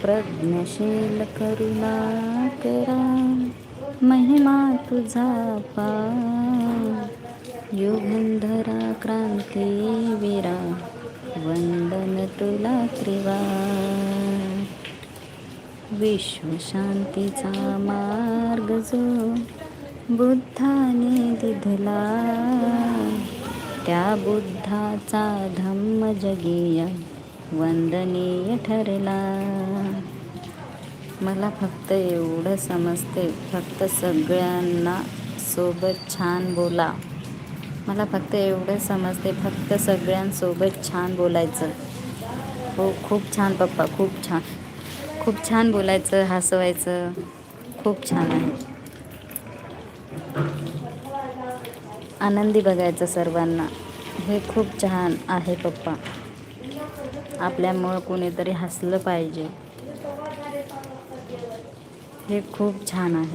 प्रज्ञशील करुणा करा, महिमा तुझा युगंधरा क्रांतीवीरा, वंदन तुला त्रिवार. विश्वशांतीचा मार्ग जो बुद्धाने दिधला, त्या बुद्धाचा धम्म जगीय वंदनीय ठरला. मला फक्त एवढं समजते, फक्त सगळ्यांना सोबत छान बोला. मला फक्त एवढं समजते, फक्त सगळ्यांसोबत छान बोलायचं. हो, खूप छान पप्पा, खूप छान. खूप छान बोलायचं, हसवायचं, खूप छान आहे. आनंदी बघायचं सर्वांना, हे खूप छान आहे पप्पा. आपल्यामुळं कोणीतरी हसलं पाहिजे, हे खूप छान आहे.